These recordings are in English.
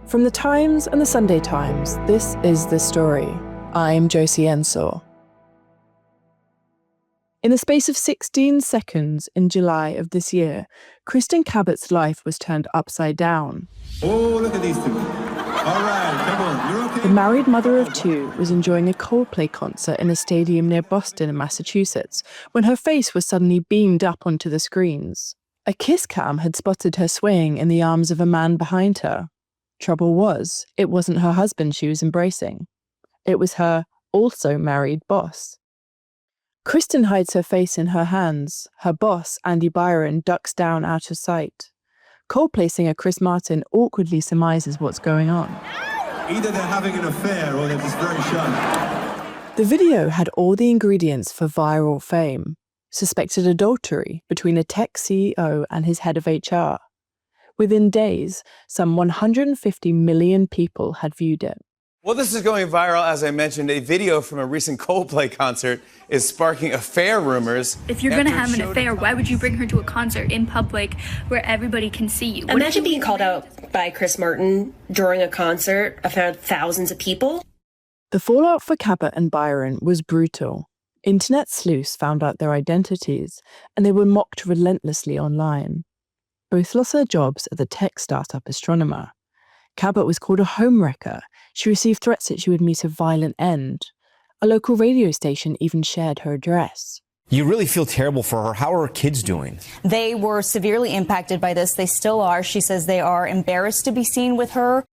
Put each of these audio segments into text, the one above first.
From the Times and the Sunday Times, this is The Story. I'm Josie Ensor. In the space of 16 seconds in July of this year, Kristin Cabot's life was turned upside down. Oh, look at these two. All right, come on, you're okay. The married mother of two was enjoying a Coldplay concert in a stadium near Boston in Massachusetts when her face was suddenly beamed up onto the screens. A Kisscam had spotted her swaying in the arms of a man behind her. Trouble was, it wasn't her husband she was embracing. It was her also married boss. Kristin hides her face in her hands. Her boss, Byron, ducks down out of sight. Coldplay singer Chris Martin awkwardly surmises what's going on. Either they're having an affair or they're just very shy. The video had all the ingredients for viral fame. Suspected adultery between a tech CEO and his head of HR. Within days, some 150 million people had viewed it. Well, this is going viral. As I mentioned, a video from a recent Coldplay concert is sparking affair rumors. If you're going to have an affair, why would you bring her to a concert in public where everybody can see you? Imagine being called out by Chris Martin during a concert in front of thousands of people. The fallout for Cabot and Byron was brutal. Internet sleuths found out their identities, and they were mocked relentlessly online. Both lost their jobs at the tech startup Astronomer. Cabot was called a homewrecker. She received threats that she would meet a violent end. A local radio station even shared her address. You really feel terrible for her. How are her kids doing? They were severely impacted by this. They still are. She says they are embarrassed to be seen with her.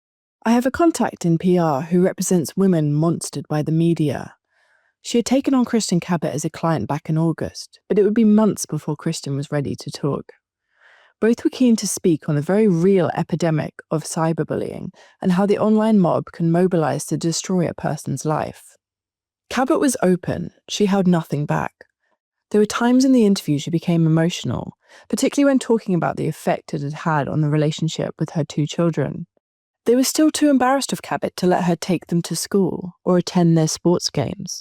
I have a contact in PR who represents women monstered by the media. She had taken on Kristin Cabot as a client back in August, but it would be months before Kristin was ready to talk. Both were keen to speak on the very real epidemic of cyberbullying and how the online mob can mobilize to destroy a person's life. Cabot was open. She held nothing back. There were times in the interview she became emotional, particularly when talking about the effect it had had on the relationship with her two children. They were still too embarrassed of Cabot to let her take them to school or attend their sports games.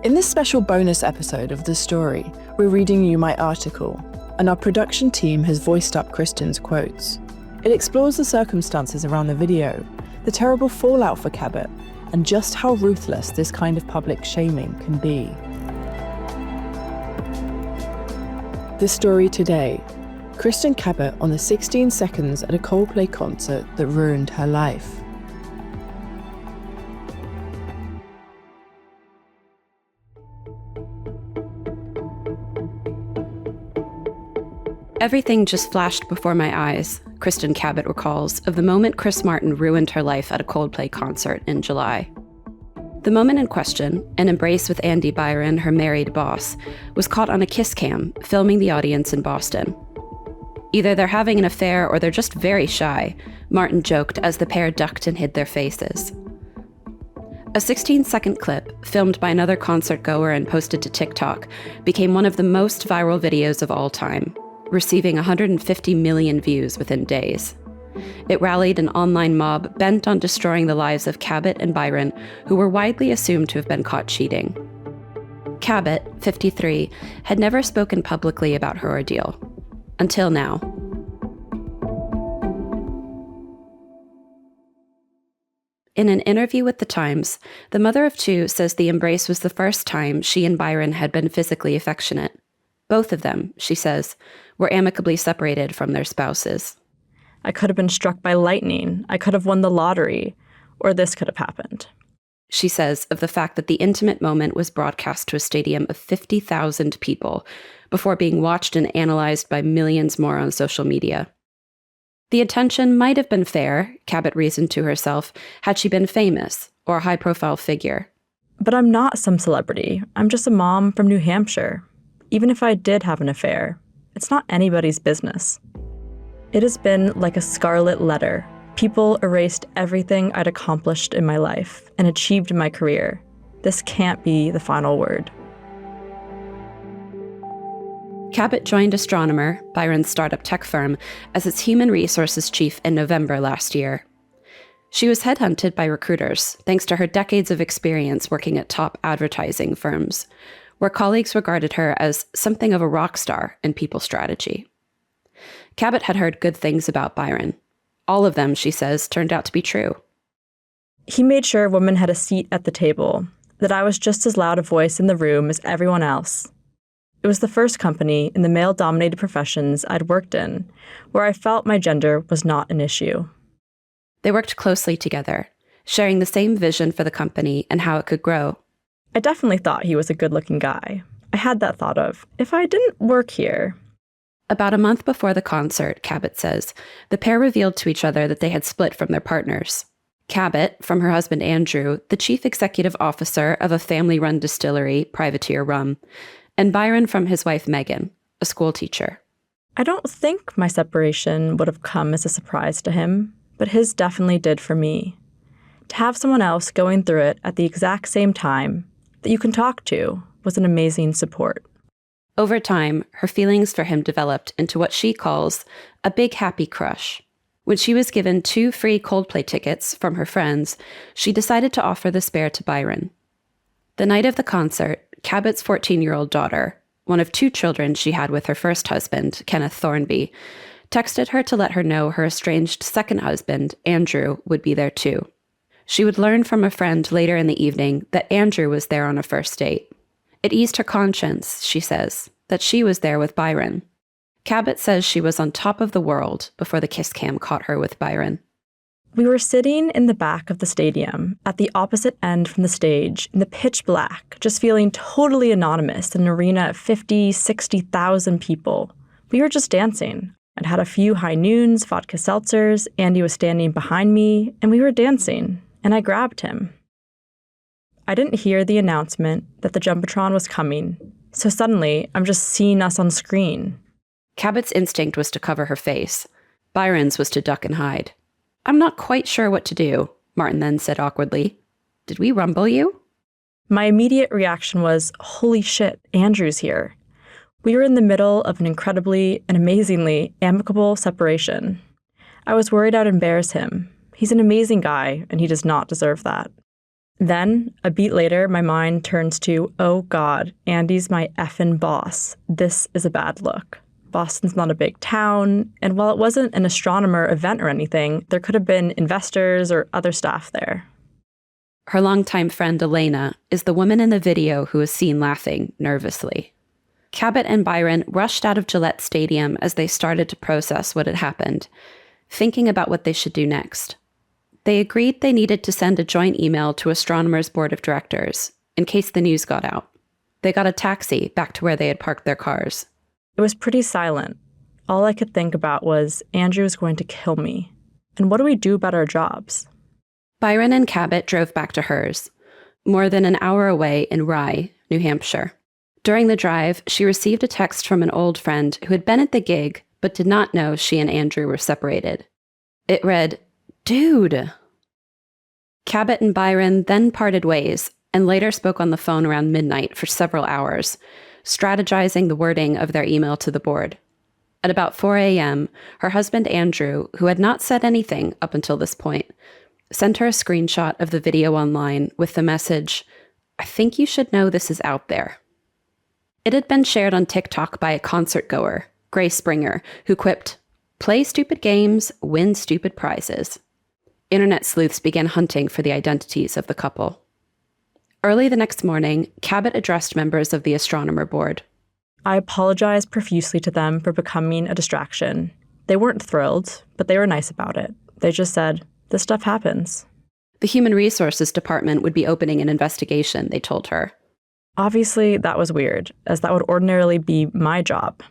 In this special bonus episode of The Story, we're reading you my article, and our production team has voiced up Kristin's quotes. It explores the circumstances around the video, the terrible fallout for Cabot, and just how ruthless this kind of public shaming can be. The story today: Kristin Cabot on the 16 seconds at a Coldplay concert that ruined her life. Everything just flashed before my eyes, Kristin Cabot recalls, of the moment Chris Martin ruined her life at a Coldplay concert in July. The moment in question, an embrace with Byron, her married boss, was caught on a Kisscam, filming the audience in Boston. Either they're having an affair or they're just very shy, Martin joked as the pair ducked and hid their faces. A 16-second clip, filmed by another concert goer and posted to TikTok, became one of the most viral videos of all time, receiving 150 million views within days. It rallied an online mob bent on destroying the lives of Cabot and Byron, who were widely assumed to have been caught cheating. Cabot, 53, had never spoken publicly about her ordeal. Until now. In an interview with The Times, the mother of two says the embrace was the first time she and Byron had been physically affectionate. Both of them, she says, were amicably separated from their spouses. I could have been struck by lightning. I could have won the lottery. Or this could have happened. She says of the fact that the intimate moment was broadcast to a stadium of 50,000 people before being watched and analyzed by millions more on social media. The attention might have been fair, Cabot reasoned to herself, had she been famous or a high-profile figure. But I'm not some celebrity. I'm just a mom from New Hampshire. Even if I did have an affair, it's not anybody's business. It has been like a scarlet letter. People erased everything I'd accomplished in my life and achieved in my career. This can't be the final word. Cabot joined Astronomer, Byron's startup tech firm, as its human resources chief in November last year. She was headhunted by recruiters, thanks to her decades of experience working at top advertising firms, where colleagues regarded her as something of a rock star in people strategy. Cabot had heard good things about Byron. All of them, she says, turned out to be true. He made sure women had a seat at the table, that I was just as loud a voice in the room as everyone else. It was the first company in the male-dominated professions I'd worked in where I felt my gender was not an issue. They worked closely together, sharing the same vision for the company and how it could grow. I definitely thought he was a good-looking guy. I had that thought of, if I didn't work here. About a month before the concert, Cabot says, the pair revealed to each other that they had split from their partners. Cabot, from her husband Andrew, the chief executive officer of a family-run distillery, Privateer Rum, and Byron from his wife Megan, a school teacher. I don't think my separation would have come as a surprise to him, but his definitely did for me. To have someone else going through it at the exact same time that you can talk to was an amazing support. Over time, her feelings for him developed into what she calls a big happy crush. When she was given 2 free Coldplay tickets from her friends, she decided to offer the spare to Byron. The night of the concert, Cabot's 14-year-old daughter, one of 2 children she had with her first husband, Kenneth Thornby, texted her to let her know her estranged second husband, Andrew, would be there too. She would learn from a friend later in the evening that Andrew was there on a first date. It eased her conscience, she says, that she was there with Byron. Cabot says she was on top of the world before the Kisscam caught her with Byron. We were sitting in the back of the stadium, at the opposite end from the stage, in the pitch black, just feeling totally anonymous in an arena of 50, 60,000 people. We were just dancing. I'd had a few high noons, vodka seltzers, Andy was standing behind me, and we were dancing, and I grabbed him. I didn't hear the announcement that the Jumbotron was coming, so suddenly I'm just seeing us on screen. Cabot's instinct was to cover her face. Byron's was to duck and hide. I'm not quite sure what to do, Martin then said awkwardly. Did we rumble you? My immediate reaction was, holy shit, Andrew's here. We were in the middle of an incredibly and amazingly amicable separation. I was worried I'd embarrass him. He's an amazing guy, and he does not deserve that. Then, a beat later, my mind turns to, oh God, Andy's my effing boss. This is a bad look. Boston's not a big town, and while it wasn't an Astronomer event or anything, there could have been investors or other staff there. Her longtime friend Elena is the woman in the video who is seen laughing nervously. Cabot and Byron rushed out of Gillette Stadium as they started to process what had happened, thinking about what they should do next. They agreed they needed to send a joint email to Astronomer's board of directors, in case the news got out. They got a taxi back to where they had parked their cars. It was pretty silent. All I could think about was, Andrew is going to kill me. And what do we do about our jobs? Byron and Cabot drove back to hers, more than an hour away in Rye, New Hampshire. During the drive, she received a text from an old friend who had been at the gig but did not know she and Andrew were separated. It read, "Dude." Cabot and Byron then parted ways and later spoke on the phone around midnight for several hours, strategizing the wording of their email to the board. At about 4 a.m., her husband Andrew, who had not said anything up until this point, sent her a screenshot of the video online with the message, "I think you should know this is out there." It had been shared on TikTok by a concert goer, Gray Springer, who quipped, "Play stupid games, win stupid prizes." Internet sleuths began hunting for the identities of the couple. Early the next morning, Cabot addressed members of the Astronomer board. I apologized profusely to them for becoming a distraction. They weren't thrilled, but they were nice about it. They just said, this stuff happens. The Human Resources Department would be opening an investigation, they told her. Obviously, that was weird, as that would ordinarily be my job.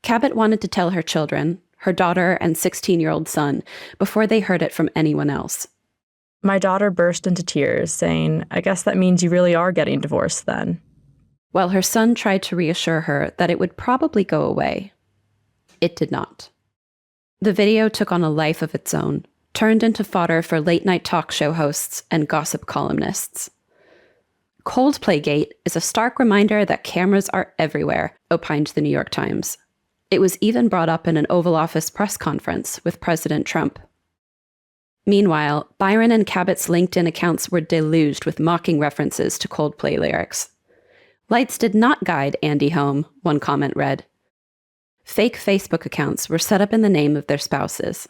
Cabot wanted to tell her children, her daughter and 16-year-old son, before they heard it from anyone else. My daughter burst into tears, saying, I guess that means you really are getting divorced then. While her son tried to reassure her that it would probably go away. It did not. The video took on a life of its own, turned into fodder for late-night talk show hosts and gossip columnists. Coldplay Gate is a stark reminder that cameras are everywhere, opined the New York Times. It was even brought up in an Oval Office press conference with President Trump. Meanwhile, Byron and Cabot's LinkedIn accounts were deluged with mocking references to Coldplay lyrics. Lights did not guide Andy home, one comment read. Fake Facebook accounts were set up in the name of their spouses.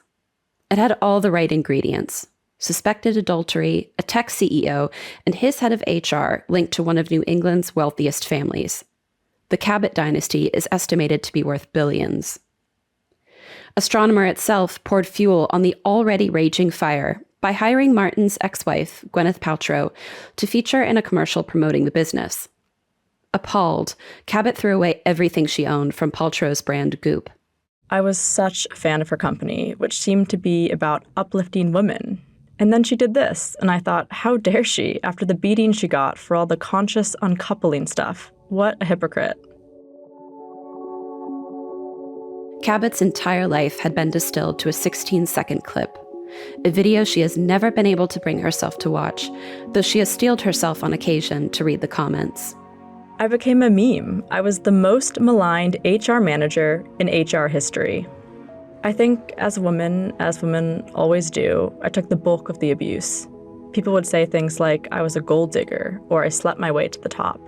It had all the right ingredients: suspected adultery, a tech CEO, and his head of HR linked to one of New England's wealthiest families. The Cabot dynasty is estimated to be worth billions. Astronomer itself poured fuel on the already raging fire by hiring Martin's ex-wife, Gwyneth Paltrow, to feature in a commercial promoting the business. Appalled, Cabot threw away everything she owned from Paltrow's brand Goop. I was such a fan of her company, which seemed to be about uplifting women. And then she did this, and I thought, how dare she, after the beating she got for all the conscious uncoupling stuff? What a hypocrite. Cabot's entire life had been distilled to a 16-second clip, a video she has never been able to bring herself to watch, though she has steeled herself on occasion to read the comments. I became a meme. I was the most maligned HR manager in HR history. I think as women always do, I took the bulk of the abuse. People would say things like I was a gold digger or I slept my way to the top,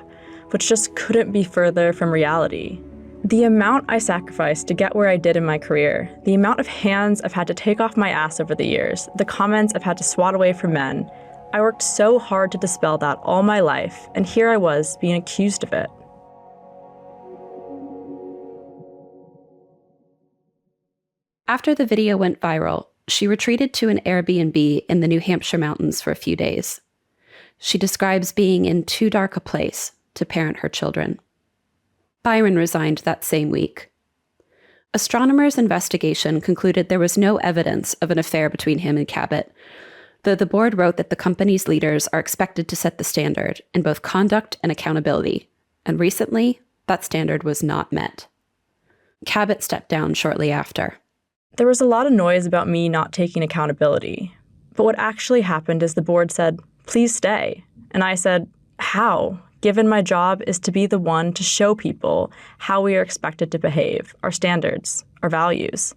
which just couldn't be further from reality. The amount I sacrificed to get where I did in my career, the amount of hands I've had to take off my ass over the years, the comments I've had to swat away from men, I worked so hard to dispel that all my life, and here I was being accused of it. After the video went viral, she retreated to an Airbnb in the New Hampshire mountains for a few days. She describes being in too dark a place to parent her children. Byron resigned that same week. Astronomer's investigation concluded there was no evidence of an affair between him and Cabot, though the board wrote that the company's leaders are expected to set the standard in both conduct and accountability, and recently, that standard was not met. Cabot stepped down shortly after. There was a lot of noise about me not taking accountability, but what actually happened is the board said, please stay. And I said, how? Given my job is to be the one to show people how we are expected to behave, our standards, our values.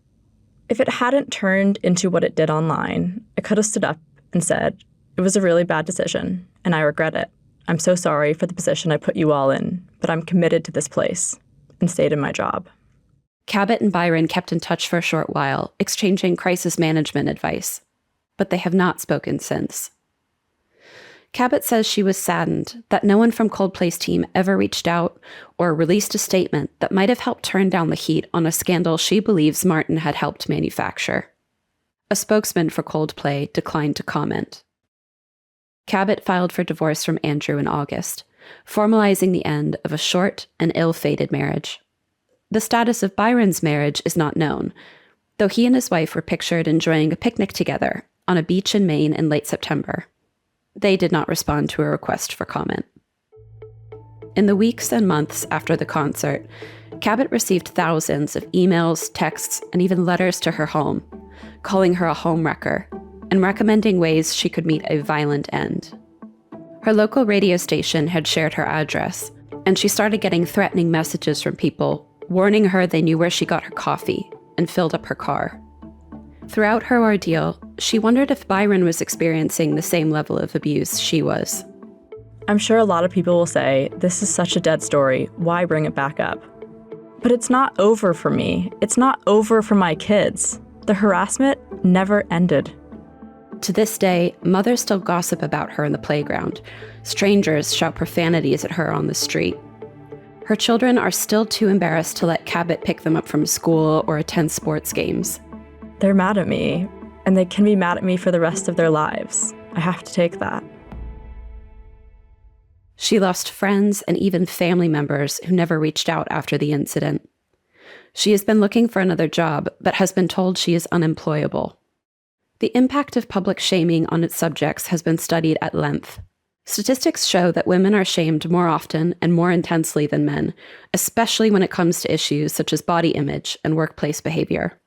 If it hadn't turned into what it did online, I could have stood up and said, it was a really bad decision, and I regret it. I'm so sorry for the position I put you all in, but I'm committed to this place, and stayed in my job. Cabot and Byron kept in touch for a short while, exchanging crisis management advice, but they have not spoken since. Cabot says she was saddened that no one from Coldplay's team ever reached out or released a statement that might have helped turn down the heat on a scandal she believes Martin had helped manufacture. A spokesman for Coldplay declined to comment. Cabot filed for divorce from Andrew in August, formalizing the end of a short and ill-fated marriage. The status of Byron's marriage is not known, though he and his wife were pictured enjoying a picnic together on a beach in Maine in late September. They did not respond to a request for comment. In the weeks and months after the concert, Cabot received thousands of emails, texts, and even letters to her home, calling her a homewrecker and recommending ways she could meet a violent end. Her local radio station had shared her address, and she started getting threatening messages from people warning her they knew where she got her coffee and filled up her car. Throughout her ordeal, she wondered if Byron was experiencing the same level of abuse she was. I'm sure a lot of people will say, this is such a dead story, why bring it back up? But it's not over for me. It's not over for my kids. The harassment never ended. To this day, mothers still gossip about her in the playground. Strangers shout profanities at her on the street. Her children are still too embarrassed to let Cabot pick them up from school or attend sports games. They're mad at me, and they can be mad at me for the rest of their lives. I have to take that. She lost friends and even family members who never reached out after the incident. She has been looking for another job, but has been told she is unemployable. The impact of public shaming on its subjects has been studied at length. Statistics show that women are shamed more often and more intensely than men, especially when it comes to issues such as body image and workplace behavior.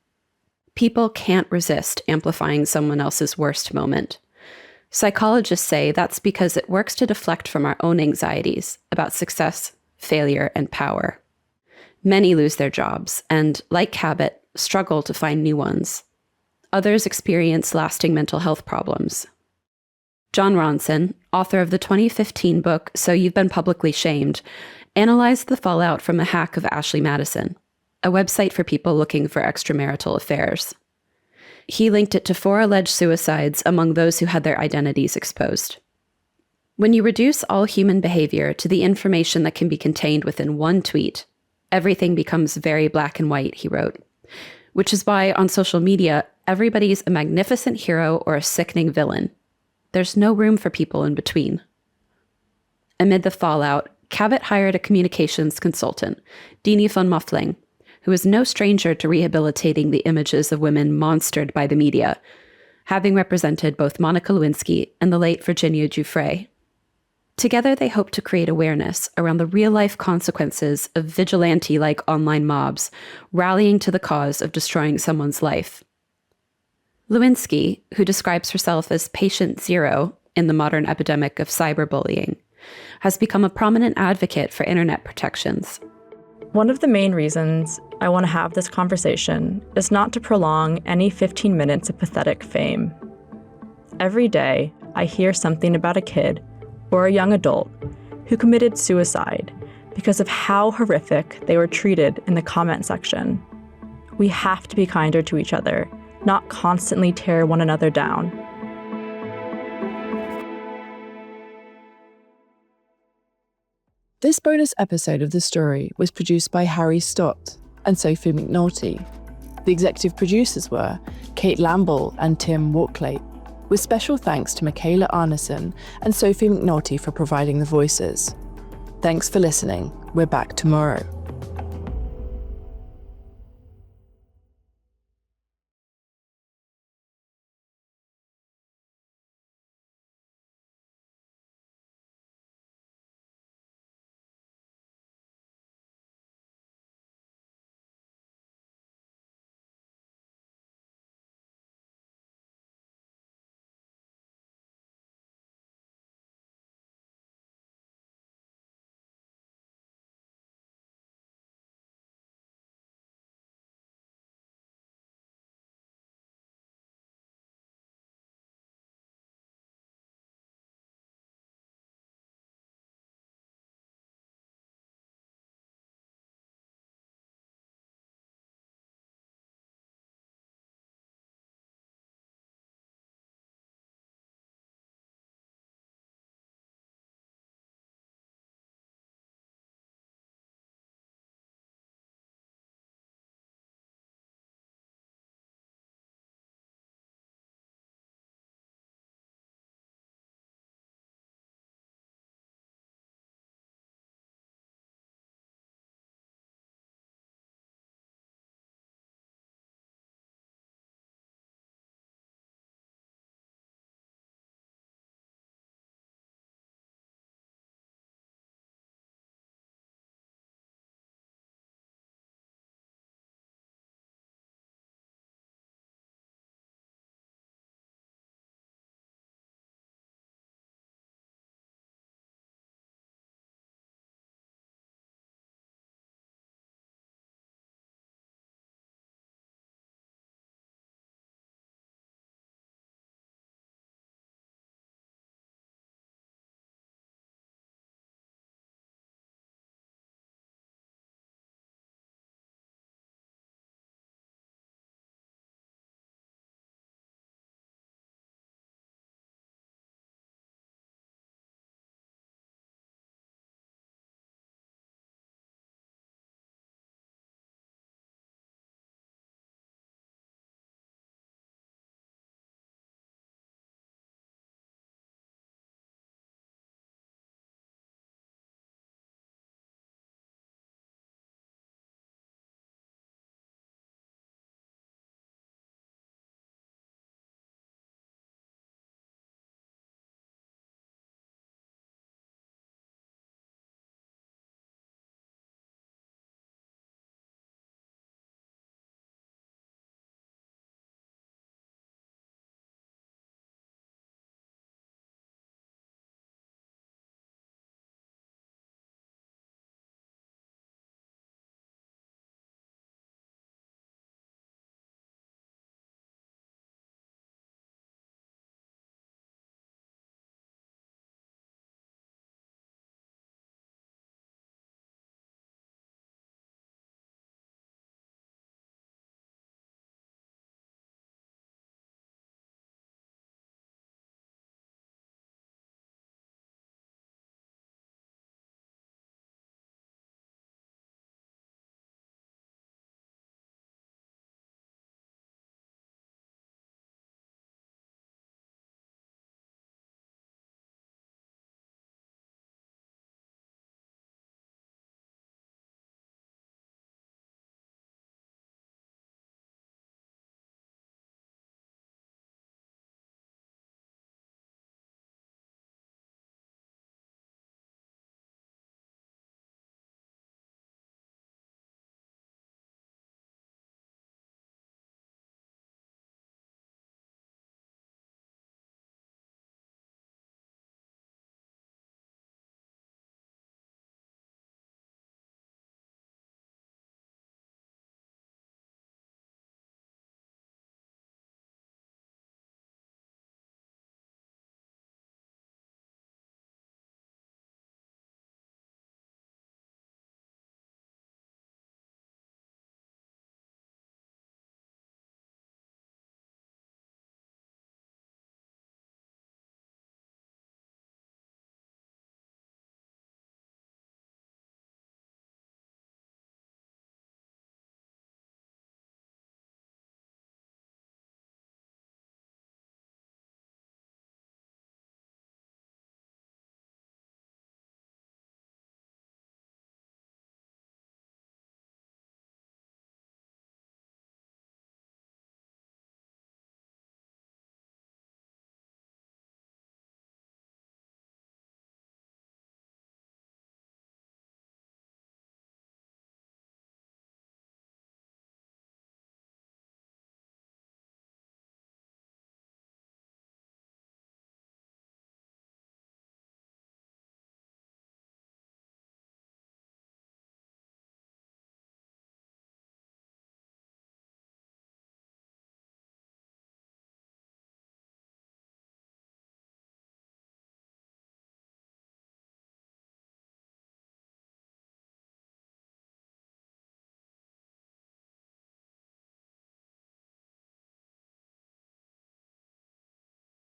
People can't resist amplifying someone else's worst moment. Psychologists say that's because it works to deflect from our own anxieties about success, failure, and power. Many lose their jobs and, like Cabot, struggle to find new ones. Others experience lasting mental health problems. John Ronson, author of the 2015 book So You've Been Publicly Shamed, analyzed the fallout from the hack of Ashley Madison, a website for people looking for extramarital affairs. He linked it to 4 alleged suicides among those who had their identities exposed. When you reduce all human behavior to the information that can be contained within one tweet, everything becomes very black and white, he wrote. Which is why on social media, everybody's a magnificent hero or a sickening villain. There's no room for people in between. Amid the fallout, Cabot hired a communications consultant, Dini von Muffling, who is no stranger to rehabilitating the images of women monstered by the media, having represented both Monica Lewinsky and the late Virginia Giuffre. Together, they hope to create awareness around the real-life consequences of vigilante-like online mobs rallying to the cause of destroying someone's life. Lewinsky, who describes herself as patient zero in the modern epidemic of cyberbullying, has become a prominent advocate for internet protections. One of the main reasons I want to have this conversation is not to prolong any 15 minutes of pathetic fame. Every day, I hear something about a kid or a young adult who committed suicide because of how horrific they were treated in the comment section. We have to be kinder to each other, not constantly tear one another down. This bonus episode of The Story was produced by Harry Stott and Sophie McNulty. The executive producers were Kate Lamble and Tim Walkley, with special thanks to Michaela Arneson and Sophie McNulty for providing the voices. Thanks for listening. We're back tomorrow.